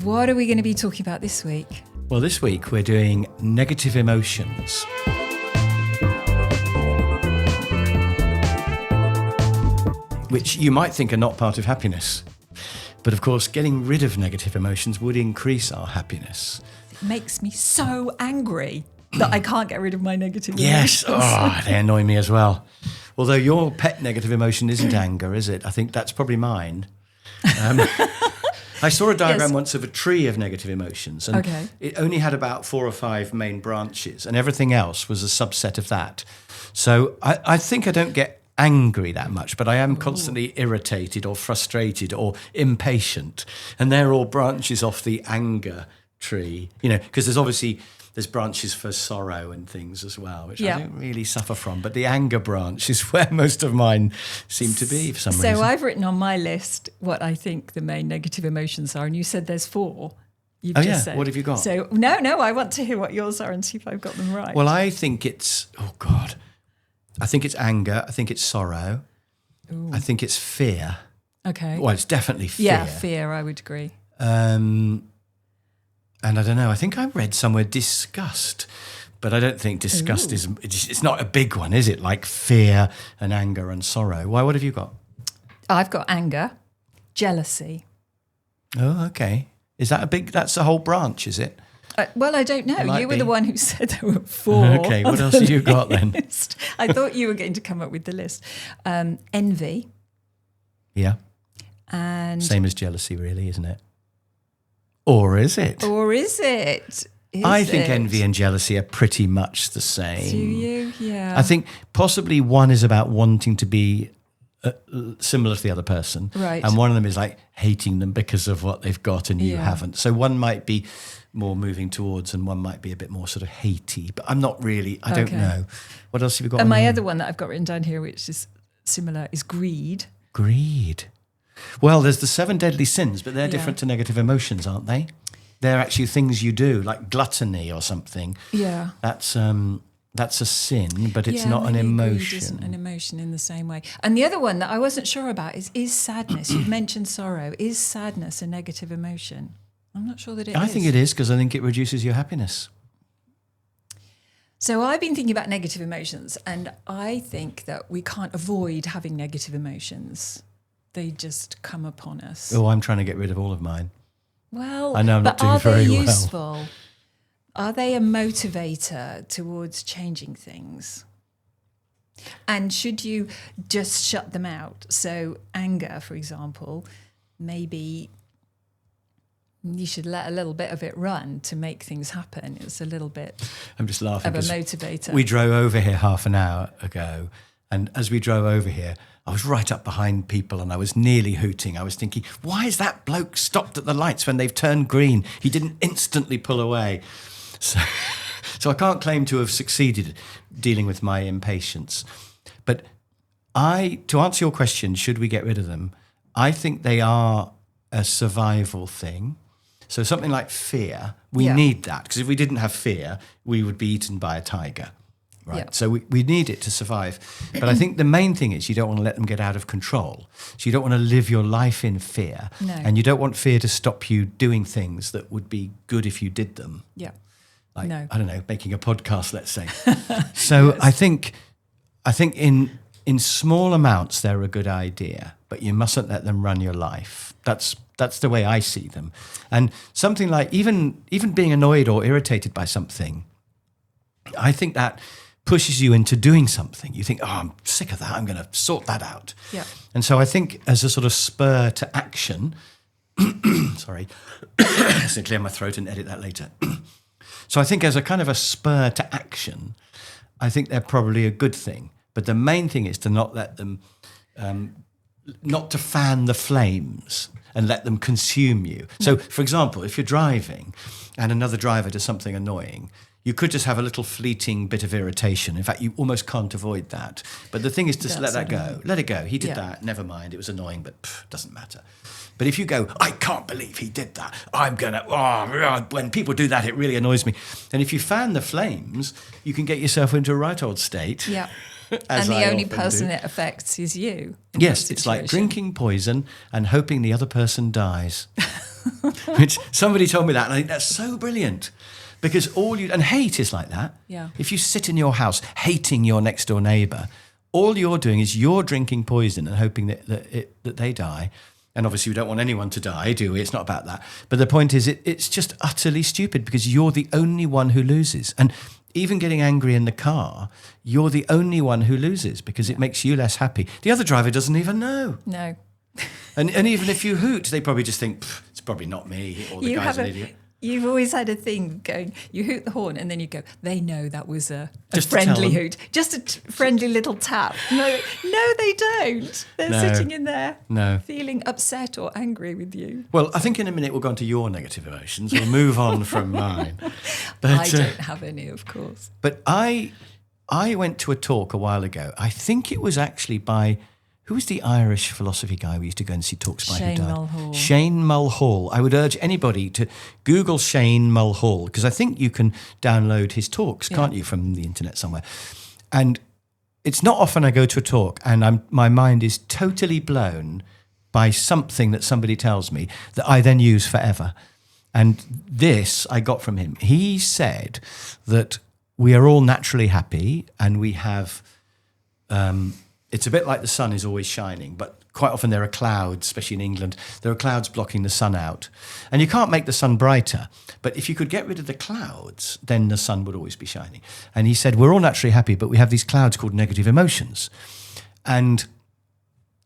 What are we going to be talking about this week? Well, this week we're doing negative emotions. Which you might think are not part of happiness. But of course, getting rid of negative emotions would increase our happiness. It makes me so angry that I can't get rid of my negative Yes, emotions. they annoy me as well. Although your pet negative emotion isn't anger, is it? I think that's probably mine. I saw a diagram once of a tree of negative emotions, and it only had about 4 or 5 main branches, and everything else was a subset of that. So I think I don't get angry that much, but I am constantly irritated or frustrated or impatient, and they're all branches off the anger tree, because there's branches for sorrow and things as well, which I don't really suffer from. But the anger branch is where most of mine seem to be for some reason. So I've written on my list what I think the main negative emotions are, and you said there's 4. You've just said. What have you got? So no, I want to hear what yours are and see if I've got them right. Well, I think it's, I think it's anger. I think it's sorrow. Ooh. I think it's fear. Okay. Well, it's definitely fear. Yeah, fear, I would agree. And I don't know, I think I read somewhere disgust, but I don't think disgust it's not a big one, is it? Like fear and anger and sorrow. Why? What have you got? I've got anger, jealousy. Oh, okay. Is that that's a whole branch, is it? Well, I don't know. You were the one who said there were 4. Okay, what else have you got then? I thought you were going to come up with the list. Envy. Yeah. And same as jealousy, really, isn't it? Or is it? I think envy and jealousy are pretty much the same. Do you? Yeah. I think possibly one is about wanting to be similar to the other person. Right. And one of them is like hating them because of what they've got and you haven't. So one might be more moving towards and one might be a bit more sort of hatey. But I'm not really, I don't know. What else have you got? And my other one that I've got written down here, which is similar, is greed. Greed. Well, there's the 7 deadly sins, but they're different to negative emotions, aren't they? They're actually things you do, like gluttony or something. Yeah. That's a sin, but it's not an emotion. Greed isn't an emotion in the same way. And the other one that I wasn't sure about is sadness. You've mentioned sorrow. Is sadness a negative emotion? I'm not sure that it is. I think it is, because I think it reduces your happiness. So I've been thinking about negative emotions, and I think that we can't avoid having negative emotions. They just come upon us. Oh, I'm trying to get rid of all of mine. Well, I know I'm not doing very well. Are they useful? Are they a motivator towards changing things? And should you just shut them out? So anger, for example, maybe you should let a little bit of it run to make things happen. It's a little bit I'm just laughing of a motivator. We drove over here half an hour ago, and as we drove over here, I was right up behind people and I was nearly hooting. I was thinking, why is that bloke stopped at the lights when they've turned green? He didn't instantly pull away. So I can't claim to have succeeded dealing with my impatience. But to answer your question, should we get rid of them? I think they are a survival thing. So something like fear, we need that, because if we didn't have fear, we would be eaten by a tiger. Right. Yeah. So we need it to survive. But I think the main thing is you don't want to let them get out of control. So you don't want to live your life in fear. No. And you don't want fear to stop you doing things that would be good if you did them. Yeah. Like, I don't know, making a podcast, let's say. So I think in small amounts they're a good idea, but you mustn't let them run your life. That's the way I see them. And something like even being annoyed or irritated by something, I think that pushes you into doing something. You think, I'm sick of that. I'm going to sort that out. Yeah. And so I think as a sort of spur to action, sorry, to clear my throat and edit that later. So I think as a kind of a spur to action, I think they're probably a good thing. But the main thing is to not let them, not to fan the flames and let them consume you. So, for example, if you're driving and another driver does something annoying, you could just have a little fleeting bit of irritation. In fact, you almost can't avoid that. But the thing is to let that go. Let it go. He did that. Never mind. It was annoying, but doesn't matter. But if you go, I can't believe he did that. I'm going to, when people do that, it really annoys me. And if you fan the flames, you can get yourself into a right old state. Yeah. And the only person it affects is you. Yes, it's like drinking poison and hoping the other person dies. Which somebody told me that, and I think that's so brilliant. Because and hate is like that. Yeah. If you sit in your house hating your next door neighbour, all you're doing is you're drinking poison and hoping that they die. And obviously we don't want anyone to die, do we? It's not about that. But the point is it's just utterly stupid because you're the only one who loses. And even getting angry in the car, you're the only one who loses because it makes you less happy. The other driver doesn't even know. No. And even if you hoot, they probably just think, it's probably not me, or the guy's an idiot. You've always had a thing going, you hoot the horn and then you go, they know that was a Just friendly hoot. Just a friendly little tap. No, they don't. They're sitting in there feeling upset or angry with you. Well, I think in a minute we'll go on to your negative emotions. We'll move on from mine. But, I don't have any, of course. But I went to a talk a while ago. I think it was actually by... Who was the Irish philosophy guy we used to go and see talks by? Shane Mulhall. Shane Mulhall. I would urge anybody to Google Shane Mulhall because I think you can download his talks, can't you, from the internet somewhere. And it's not often I go to a talk and my mind is totally blown by something that somebody tells me that I then use forever. And this I got from him. He said that we are all naturally happy and we have... it's a bit like the sun is always shining, but quite often there are clouds, especially in England, there are clouds blocking the sun out. And you can't make the sun brighter, but if you could get rid of the clouds, then the sun would always be shining. And he said, we're all naturally happy, but we have these clouds called negative emotions. And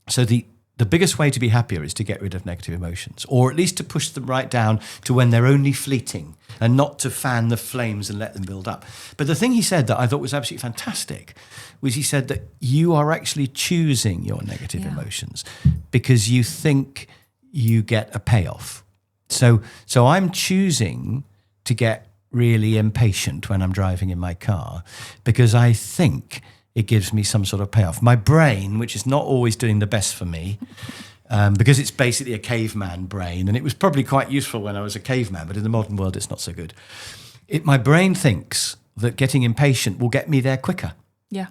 so the biggest way to be happier is to get rid of negative emotions, or at least to push them right down to when they're only fleeting and not to fan the flames and let them build up. But the thing he said that I thought was absolutely fantastic was he said that you are actually choosing your negative emotions because you think you get a payoff. So I'm choosing to get really impatient when I'm driving in my car because I think it gives me some sort of payoff. My brain, which is not always doing the best for me, because it's basically a caveman brain, and it was probably quite useful when I was a caveman, but in the modern world, it's not so good. My brain thinks that getting impatient will get me there quicker. Yeah.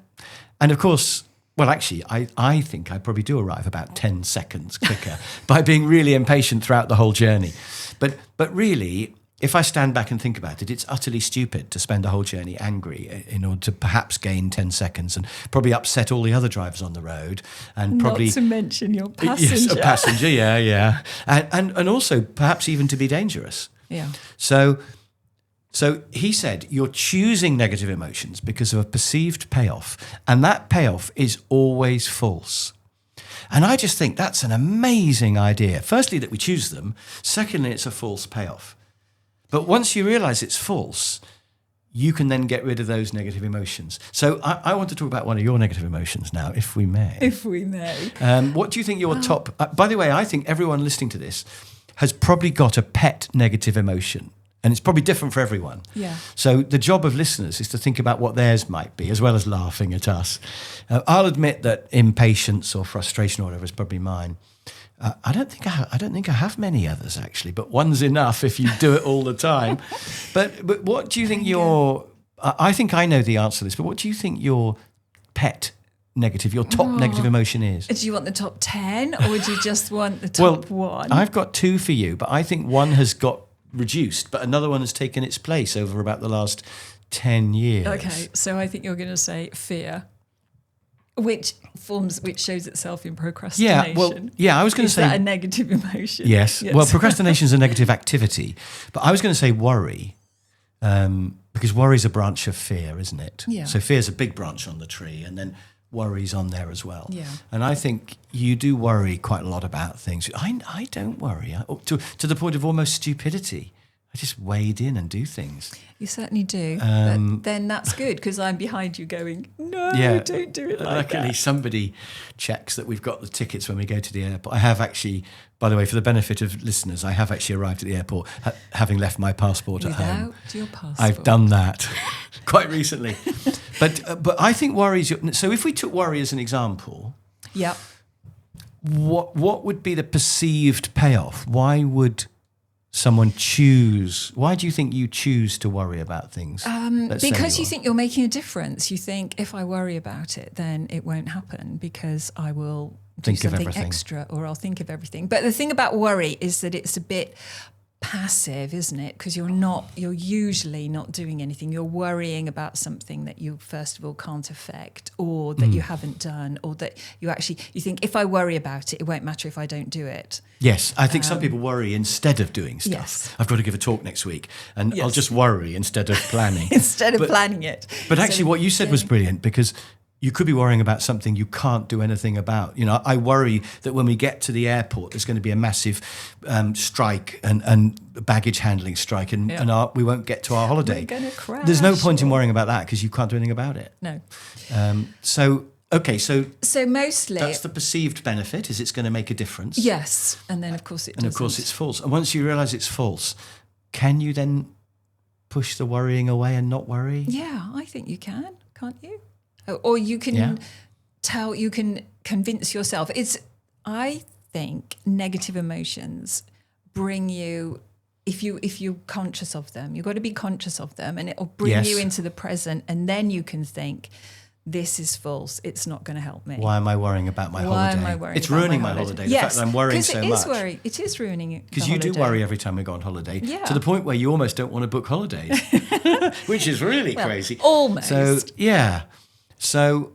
And of course, well, actually, I think I probably do arrive about 10 seconds quicker by being really impatient throughout the whole journey. But really... if I stand back and think about it, it's utterly stupid to spend the whole journey angry in order to perhaps gain 10 seconds and probably upset all the other drivers on the road. And probably, not to mention your passenger. Yes, a passenger, yeah. And also perhaps even to be dangerous. Yeah. So he said, you're choosing negative emotions because of a perceived payoff, and that payoff is always false. And I just think that's an amazing idea. Firstly, that we choose them. Secondly, it's a false payoff. But once you realise it's false, you can then get rid of those negative emotions. So I want to talk about one of your negative emotions now, if we may. If we may. What do you think your top... by the way, I think everyone listening to this has probably got a pet negative emotion. And it's probably different for everyone. Yeah. So the job of listeners is to think about what theirs might be, as well as laughing at us. I'll admit that impatience or frustration or whatever is probably mine. I don't think I have many others actually, but one's enough if you do it all the time. But what do you think I think I know the answer to this, but what do you think your top negative emotion is? Do you want the top 10 or do you just want the top one? I've got two for you, but I think one has got reduced, but another one has taken its place over about the last 10 years. Okay, so I think you're going to say fear. Which shows itself in procrastination. I was going to say... Is that a negative emotion? Yes. Well, procrastination is a negative activity. But I was going to say worry, because worry is a branch of fear, isn't it? Yeah. So fear is a big branch on the tree, and then worry's on there as well. Yeah. And I think you do worry quite a lot about things. I don't worry, to the point of almost stupidity. I just wade in and do things. You certainly do. But then that's good because I'm behind you going, no, don't do it like Luckily, that. somebody checks that we've got the tickets when we go to the airport. I have actually, by the way, for the benefit of listeners, I have actually arrived at the airport having left my passport at home. Without your passport. I've done that quite recently. But I think worry is... So if we took worry as an example... Yeah. What would be the perceived payoff? Why would... someone choose? Why do you think you choose to worry about things? Because you think you're making a difference. You think if I worry about it, then it won't happen because I will do Think of something everything. extra, or I'll think of everything. But the thing about worry is that it's a bit passive, isn't it? Because you're usually not doing anything. You're worrying about something that you first of all can't affect, or that you haven't done, or that you think, if I worry about it, it won't matter if I don't do it. Yes, I think some people worry instead of doing stuff. Yes. I've got to give a talk next week, and I'll Yes. just worry instead of planning. Instead of planning it. But actually, what you said was brilliant, because you could be worrying about something you can't do anything about. You know, I worry that when we get to the airport, there's going to be a massive strike and baggage handling strike, and we won't get to our holiday. We're going to crash. There's no point in worrying about that because you can't do anything about it. No. So mostly that's the perceived benefit, is it's going to make a difference. Yes, and then of course it doesn't. And of course it's false. And once you realise it's false, can you then push the worrying away and not worry? Yeah, I think you can, can't you? Or you can you can convince yourself. I think negative emotions bring you, if you're conscious of them, you've got to be conscious of them, and it'll bring you into the present, and then you can think, this is false. It's not going to help me. Why am I worrying about my holiday? Why am I worrying It's about ruining my my holiday? holiday. The fact that I'm worrying so much. It is ruining it. Because you do worry every time we go on holiday, Yeah. to the point where you almost don't want to book holidays, which is really crazy. Almost. So, yeah. So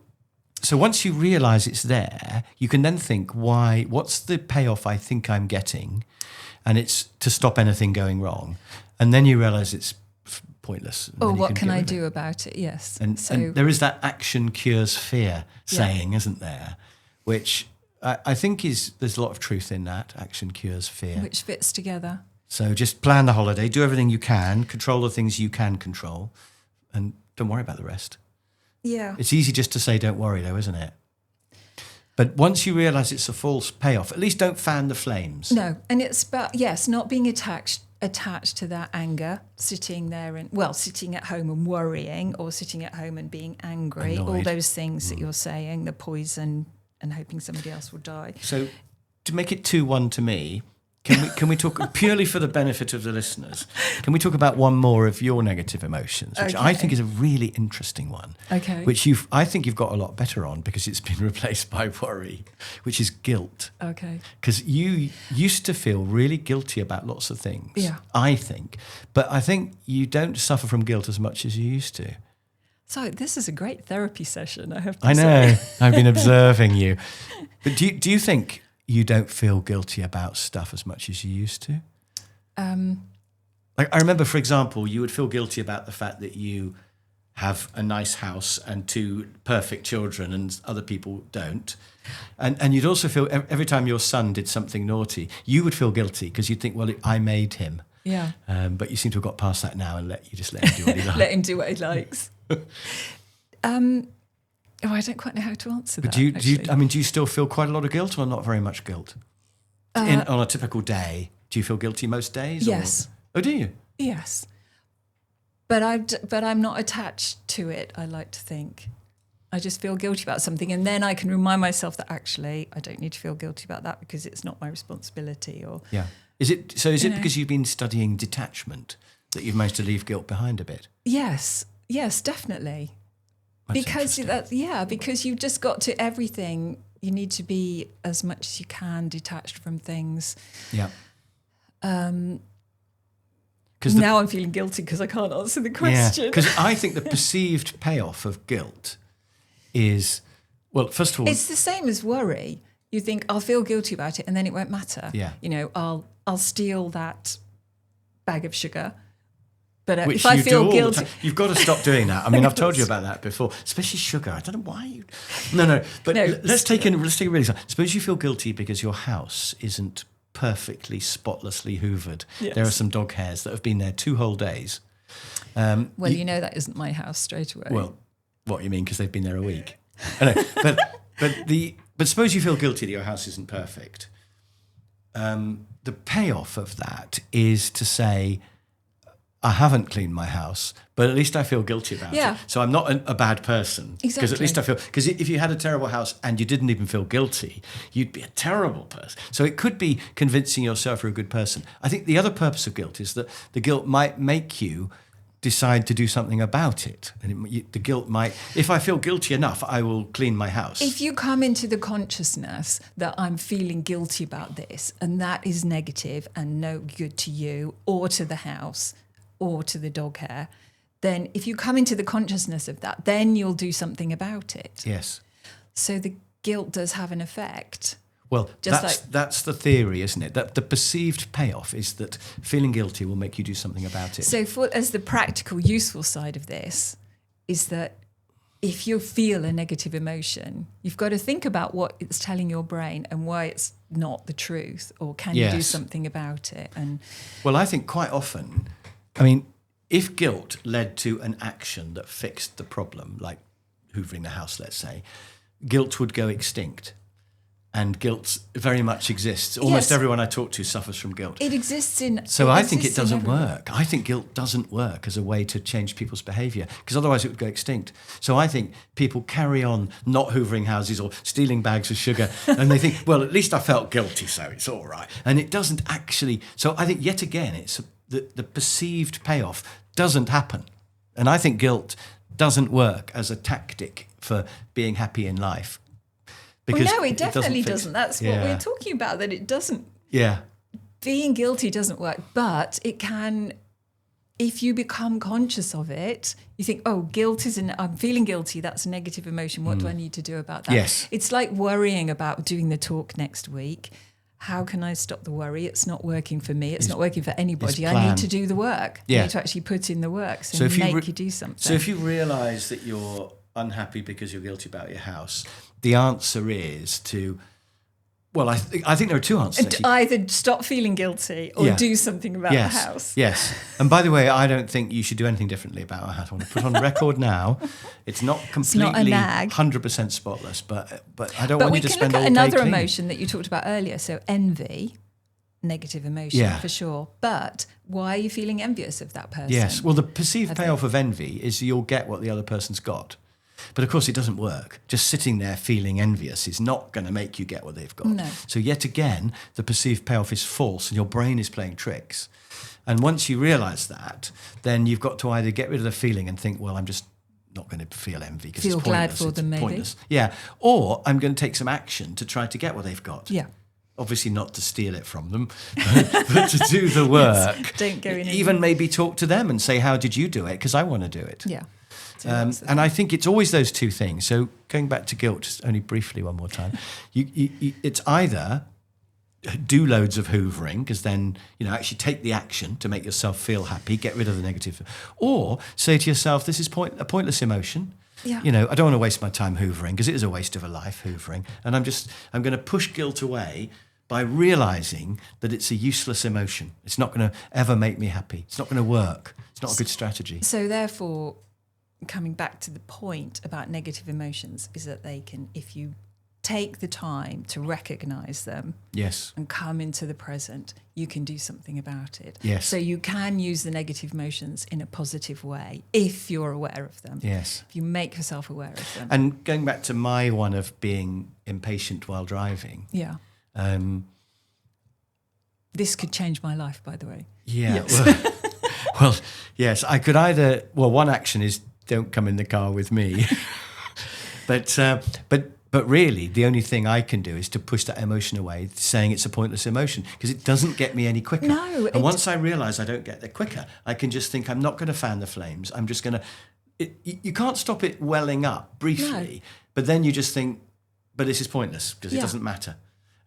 once you realise it's there, you can then think, what's the payoff I think I'm getting? And it's to stop anything going wrong. And then you realise it's pointless. Or what can I do about it? Yes. And there is that action cures fear saying, isn't there? Which I think there's a lot of truth in that. Action cures fear. Which fits together. So just plan the holiday, do everything you can, control the things you can control, and don't worry about the rest. Yeah. It's easy just to say don't worry though, isn't it? But once you realise it's a false payoff, at least don't fan the flames. No, and it's about, not being attached to that anger, sitting there sitting at home and worrying, or sitting at home and being angry, Annoyed. all those things that you're saying, the poison and hoping somebody else will die. So to make it 2-1 to me, can we talk purely for the benefit of the listeners? Can we talk about one more of your negative emotions, which I think is a really interesting one? Okay. Which I think you've got a lot better on because it's been replaced by worry, which is guilt. Okay. Because you used to feel really guilty about lots of things. Yeah. I think, but I think you don't suffer from guilt as much as you used to. So this is a great therapy session, I have to I say. know. I've been observing you. But do you think you don't feel guilty about stuff as much as you used to? Like I remember, for example, you would feel guilty about the fact that you have a nice house and 2 perfect children and other people don't. And you'd also feel every time your son did something naughty, you would feel guilty because you'd think, well, I made him. Yeah. But you seem to have got past that now and just let him do what he likes. Let him do what he likes. I don't quite know how to answer that. But do you still feel quite a lot of guilt, or not very much guilt? On a typical day, do you feel guilty most days? Yes. Oh, do you? Yes. But I'm not attached to it, I like to think. I just feel guilty about something, and then I can remind myself that actually I don't need to feel guilty about that because it's not my responsibility. Or yeah. Is it because you've been studying detachment that you've managed to leave guilt behind a bit? Yes, definitely. That's Because you've just got to everything. You need to be as much as you can detached from things. Yeah. Now I'm feeling guilty because I can't answer the question. Because I think the perceived payoff of guilt is, well, first of all, it's the same as worry. You think I'll feel guilty about it, and then it won't matter. Yeah. I'll steal that bag of sugar. But which if I feel guilty, you've got to stop doing that. I mean, I've told you about that before, especially sugar. I don't know why you. No. But let's take a really. Suppose you feel guilty because your house isn't perfectly, spotlessly hoovered. Yes. There are some dog hairs that have been there 2 whole days. that isn't my house straight away. Well, what you mean? Because they've been there a week. I know, but suppose you feel guilty that your house isn't perfect. The payoff of that is to say, I haven't cleaned my house, but at least I feel guilty about it. So I'm not a bad person. Exactly. Because at least I feel, because if you had a terrible house and you didn't even feel guilty, you'd be a terrible person. So it could be convincing yourself you're a good person. I think the other purpose of guilt is that the guilt might make you decide to do something about it. And the guilt might, if I feel guilty enough, I will clean my house. If you come into the consciousness that I'm feeling guilty about this, and that is negative and no good to you or to the house or to the dog hair, then if you come into the consciousness of that, then you'll do something about it. Yes. So the guilt does have an effect. Well, Just that's the theory, isn't it? That the perceived payoff is that feeling guilty will make you do something about it. So as the practical, useful side of this is that if you feel a negative emotion, you've got to think about what it's telling your brain and why it's not the truth, or can you do something about it? And well, I think quite often, I mean, if guilt led to an action that fixed the problem, like hoovering the house, let's say, guilt would go extinct. And guilt very much exists. Almost everyone I talk to suffers from guilt. It exists in... So I think it doesn't work. I think guilt doesn't work as a way to change people's behaviour, because otherwise it would go extinct. So I think people carry on not hoovering houses or stealing bags of sugar, and they think, well, at least I felt guilty, so it's all right. And it doesn't actually... So I think, yet again, it's the perceived payoff doesn't happen. And I think guilt doesn't work as a tactic for being happy in life. Well, no, it definitely doesn't. That's what we're talking about, that it doesn't. Yeah. Being guilty doesn't work, but it can, if you become conscious of it, you think, oh, guilt I'm feeling guilty. That's a negative emotion. What do I need to do about that? Yes. It's like worrying about doing the talk next week. How can I stop the worry? It's not working for me. It's not working for anybody. I need to do the work. Yeah. I need to actually put in the work. So if you do something. So if you realise that you're unhappy because you're guilty about your house, the answer is to, well, I think there are two answers. To either stop feeling guilty or do something about the house. Yes. And by the way, I don't think you should do anything differently about our house. I want to put on record now. It's not completely 100% spotless, but I don't want you to spend all day cleaning. But we can look at another emotion that you talked about earlier. So envy, negative emotion for sure. But why are you feeling envious of that person? Yes. Well, the perceived payoff of envy is you'll get what the other person's got. But of course, it doesn't work. Just sitting there feeling envious is not going to make you get what they've got. No. So yet again, the perceived payoff is false and your brain is playing tricks. And once you realise that, then you've got to either get rid of the feeling and think, well, I'm just not going to feel envy because it's pointless. Feel glad for them, maybe. Pointless. Yeah. Or I'm going to take some action to try to get what they've got. Yeah. Obviously not to steal it from them, but to do the work. Yes, don't go in. Even maybe talk to them and say, how did you do it? Because I want to do it. Yeah. And I think it's always those two things. So going back to guilt, just only briefly one more time, it's either do loads of hoovering, because then, actually take the action to make yourself feel happy, get rid of the negative, or say to yourself, this is a pointless emotion. Yeah. I don't want to waste my time hoovering, because it is a waste of a life, hoovering. And I'm going to push guilt away by realising that it's a useless emotion. It's not going to ever make me happy. It's not going to work. It's not a good strategy. So therefore, coming back to the point about negative emotions, is that they can, if you take the time to recognise them and come into the present, you can do something about it. Yes. So you can use the negative emotions in a positive way if you're aware of them. Yes. If you make yourself aware of them. And going back to my one of being impatient while driving. Yeah. This could change my life, by the way. Yeah. Yes. Well, yes, I could either, one action is don't come in the car with me. But really, the only thing I can do is to push that emotion away, saying it's a pointless emotion, because it doesn't get me any quicker. No. And once I realise I don't get there quicker, I can just think, I'm not going to fan the flames. I'm just going to... You can't stop it welling up briefly, but then you just think, but this is pointless, because it doesn't matter.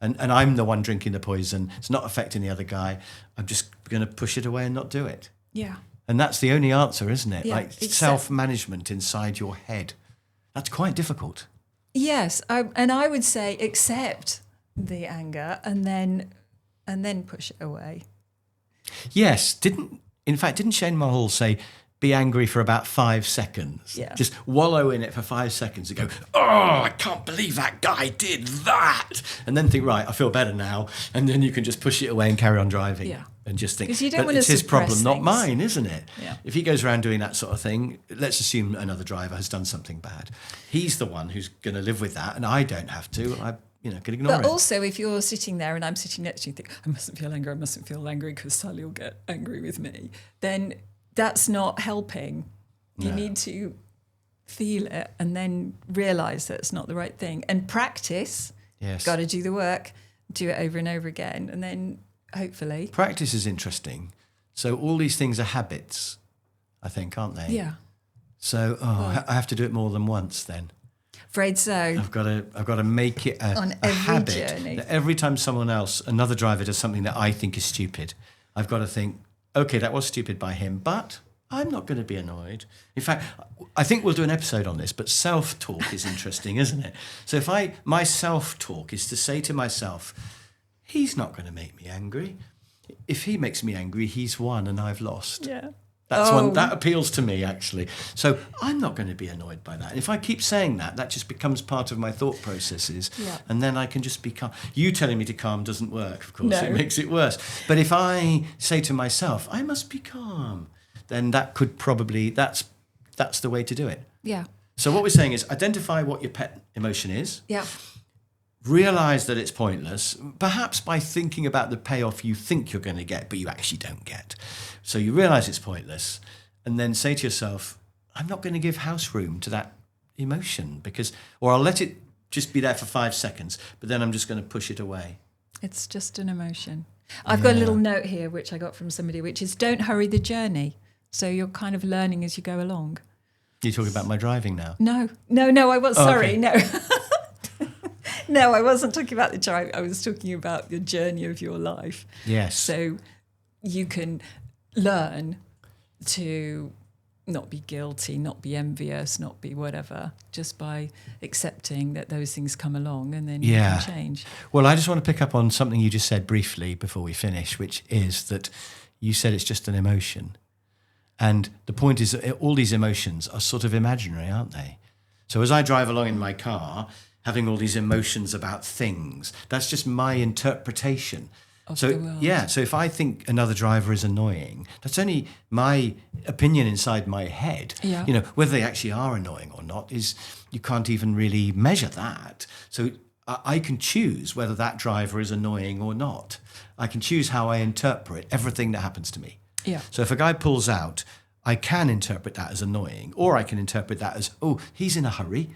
And I'm the one drinking the poison. It's not affecting the other guy. I'm just going to push it away and not do it. Yeah. And that's the only answer, isn't it? Yeah, like self-management inside your head. That's quite difficult. Yes, I would say accept the anger and then push it away. Yes, didn't Shane Mahal say, be angry for about 5 seconds? Yeah. Just wallow in it for 5 seconds and go, oh, I can't believe that guy did that. And then think, right, I feel better now. And then you can just push it away and carry on driving. Yeah. And just think, you don't want it's to his problem, suppress not things. mine, isn't it? Yeah. If he goes around doing that sort of thing, let's assume another driver has done something bad. He's the one who's going to live with that, and I don't have to. I can ignore it. But also, if you're sitting there and I'm sitting next to you and think, I mustn't feel angry because Sally will get angry with me, then that's not helping. You No. need to feel it and then realise that it's not the right thing. And practice, Yes. got to do the work, do it over and over again, and then hopefully... Practice is interesting. So all these things are habits, I think, aren't they? Yeah. So I have to do it more than once then. Afraid so. I've got to make it On a every habit. journey. That every time someone else, another driver, does something that I think is stupid, I've got to think, okay, that was stupid by him, but I'm not going to be annoyed. In fact, I think we'll do an episode on this, but self-talk is interesting, isn't it? So if my self-talk is to say to myself, he's not going to make me angry. If he makes me angry, he's won and I've lost. Yeah. That's one that appeals to me, actually. So I'm not going to be annoyed by that. And if I keep saying that, that just becomes part of my thought processes. Yeah. And then I can just be calm. You telling me to calm doesn't work, of course. No. It makes it worse. But if I say to myself, I must be calm, then that could probably, that's the way to do it. Yeah. So what we're saying is identify what your pet emotion is. Yeah. Realize that it's pointless, perhaps by thinking about the payoff you think you're going to get, but you actually don't get. So you realize it's pointless, and then say to yourself, I'm not going to give house room to that emotion or I'll let it just be there for 5 seconds, but then I'm just going to push it away. It's just an emotion. I've got a little note here, which I got from somebody, which is don't hurry the journey. So you're kind of learning as you go along. You're talking about my driving now? No, I was, sorry, okay. no. No, I wasn't talking about the drive. I was talking about the journey of your life. Yes. So you can learn to not be guilty, not be envious, not be whatever, just by accepting that those things come along and then you can change. Well, I just want to pick up on something you just said briefly before we finish, which is that you said it's just an emotion. And the point is that all these emotions are sort of imaginary, aren't they? So as I drive along in my car, having all these emotions about things, that's just my interpretation of so the world. Yeah, so if I think another driver is annoying, that's only my opinion inside my head. Yeah. You know, whether they actually are annoying or not is, you can't even really measure that. So I can choose whether that driver is annoying or not. I can choose how I interpret everything that happens to me. Yeah. So if a guy pulls out, I can interpret that as annoying, or I can interpret that as, oh, he's in a hurry,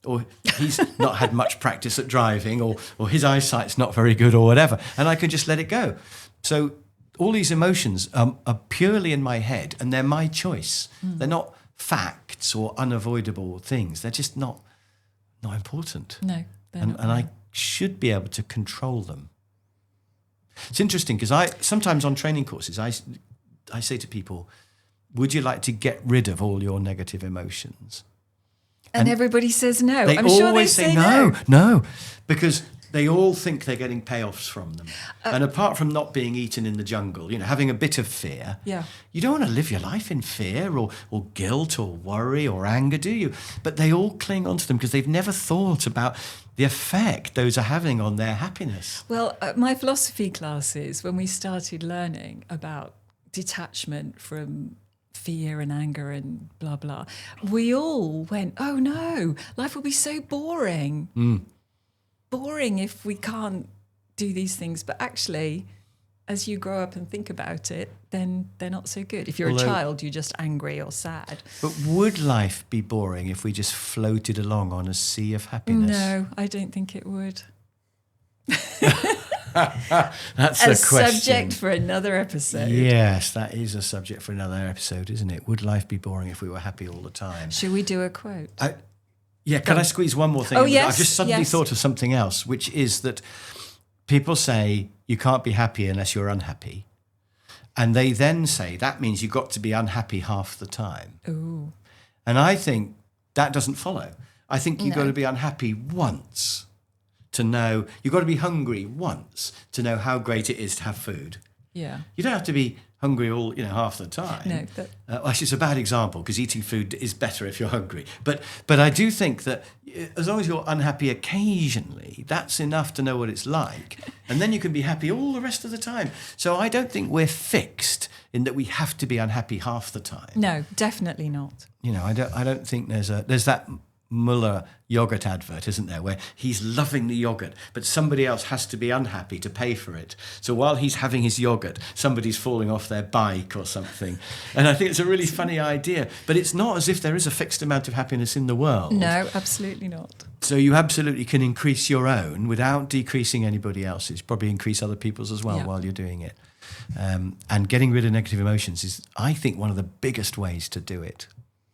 or he's not had much practice at driving, or his eyesight's not very good, or whatever, and I can just let it go. So all these emotions are purely in my head, and they're my choice. They're not facts or unavoidable things. They're just not important. No, and I should be able to control them. It's interesting because sometimes on training courses, I say to people, would you like to get rid of all your negative emotions? And everybody says no. They I'm always sure they say no. No, because they all think they're getting payoffs from them. And apart from not being eaten in the jungle, having a bit of fear, you don't want to live your life in fear or guilt or worry or anger, do you? But they all cling onto them because they've never thought about the effect those are having on their happiness. Well, my philosophy classes, when we started learning about detachment from fear and anger and blah, blah, we all went, oh no, life will be so boring. Boring if we can't do these things. But actually, as you grow up and think about it, then they're not so good. If you're a child, you're just angry or sad. But would life be boring if we just floated along on a sea of happiness? No, I don't think it would. That's a a question. Subject for another episode. Yes, that is a subject for another episode, isn't it? Would life be boring if we were happy all the time? Should we do a quote? Can I squeeze one more thing? Oh, in? yes, I've just suddenly thought of something else, which is that people say you can't be happy unless you're unhappy. And they then say that means you've got to be unhappy half the time. Ooh. And I think that doesn't follow. I think you've got to be unhappy once to know, you've got to be hungry once to know how great it is to have food. Yeah. You don't have to be hungry all, half the time. No. Actually, it's a bad example because eating food is better if you're hungry. But I do think that as long as you're unhappy occasionally, that's enough to know what it's like. And then you can be happy all the rest of the time. So I don't think we're fixed in that we have to be unhappy half the time. No, definitely not. I don't think there's that Muller yogurt advert, isn't there, where he's loving the yogurt, but somebody else has to be unhappy to pay for it. So while he's having his yogurt, somebody's falling off their bike or something. And I think it's a really funny idea. But it's not as if there is a fixed amount of happiness in the world. No, absolutely not. So you absolutely can increase your own without decreasing anybody else's, probably increase other people's as well while you're doing it. And getting rid of negative emotions is, I think, one of the biggest ways to do it.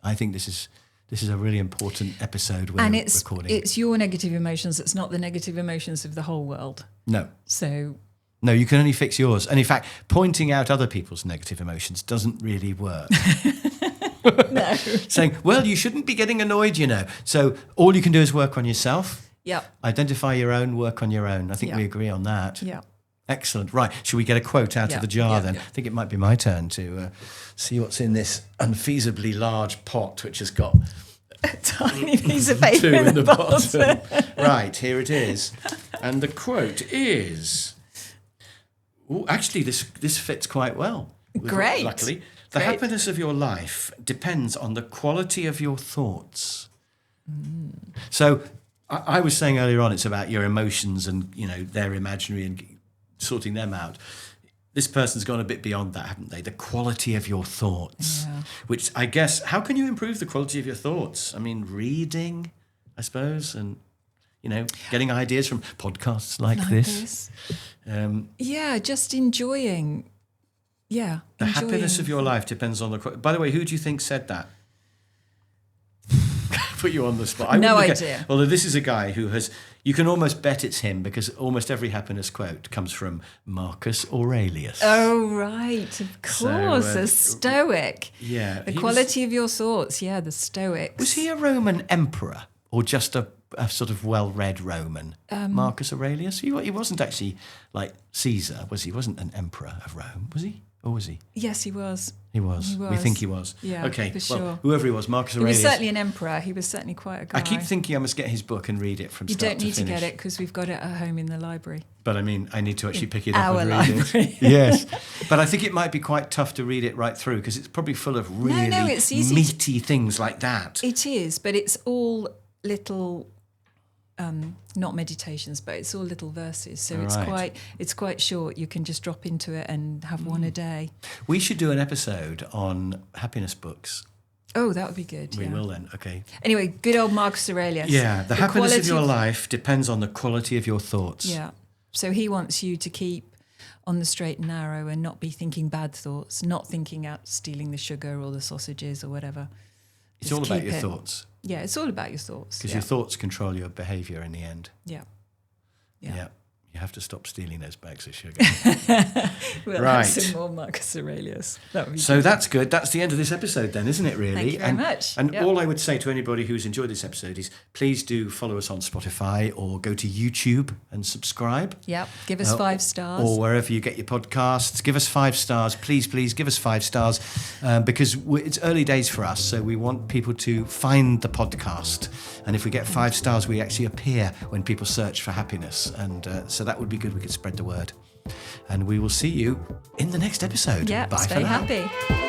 I think this is a really important episode we're recording. It's your negative emotions. It's not the negative emotions of the whole world. No. So... No, you can only fix yours. And in fact, pointing out other people's negative emotions doesn't really work. No. Saying, well, you shouldn't be getting annoyed, you know. So all you can do is work on yourself. Yeah. Identify your own, work on your own. I think we agree on that. Yeah. Excellent. Right. Should we get a quote out of the jar then? Yeah. I think it might be my turn to see what's in this unfeasibly large pot, which has got a tiny piece of paper 2 in the bottom. Right, here it is. And the quote is... Ooh, actually, this fits quite well. Great. Luckily. The happiness of your life depends on the quality of your thoughts. So I was saying earlier on, it's about your emotions and, you know, they're imaginary and sorting them out. This person's gone a bit beyond that, haven't they? The quality of your thoughts, which I guess, how can you improve the quality of your thoughts? I mean, reading, I suppose, and, you know, getting ideas from podcasts like this. Just enjoying. Yeah. The happiness of your life depends on the... By the way, who do you think said that? Put you on the spot. No idea. Although this is a guy who has... You can almost bet it's him because almost every happiness quote comes from Marcus Aurelius. Oh, right. Of course. A Stoic. Yeah. The quality of your thoughts. Yeah, the Stoics. Was he a Roman emperor or just a sort of well-read Roman? Marcus Aurelius? He wasn't actually like Caesar, was he? He wasn't an emperor of Rome, was he? Or was he? Yes, he was. He was. We think he was. Yeah, okay. for sure. Whoever he was, Marcus Aurelius. He was certainly an emperor. He was certainly quite a guy. I keep thinking I must get his book and read it from start to finish. You don't need to get it because we've got it at home in the library. But I mean, I need to actually pick it up and read library. it. Yes. But I think it might be quite tough to read it right through because it's probably full of really it's easy meaty things like that. It is, but it's all little... not meditations, but it's all little verses, so it's quite short. You can just drop into it and have one a day. We should do an episode on happiness books. Oh, that would be good. We will then. Okay. Anyway, good old Marcus Aurelius. Yeah, the happiness of your life depends on the quality of your thoughts. Yeah. So he wants you to keep on the straight and narrow and not be thinking bad thoughts, not thinking out stealing the sugar or the sausages or whatever. It's all about your thoughts. Yeah, it's all about your thoughts. Because your thoughts control your behaviour in the end. Yeah. You have to stop stealing those bags of sugar. We'll have some more Marcus Aurelius. So that's good. That's the end of this episode then, isn't it, really? Thank you very much. And all I would say to anybody who's enjoyed this episode is please do follow us on Spotify or go to YouTube and subscribe. Yeah, give us 5 stars. Or wherever you get your podcasts. Give us 5 stars. Please, give us 5 stars because it's early days for us, so we want people to find the podcast. And if we get 5 stars, we actually appear when people search for happiness. And so that would be good. We could spread the word. And we will see you in the next episode. Yeah, Bye stay for now. happy.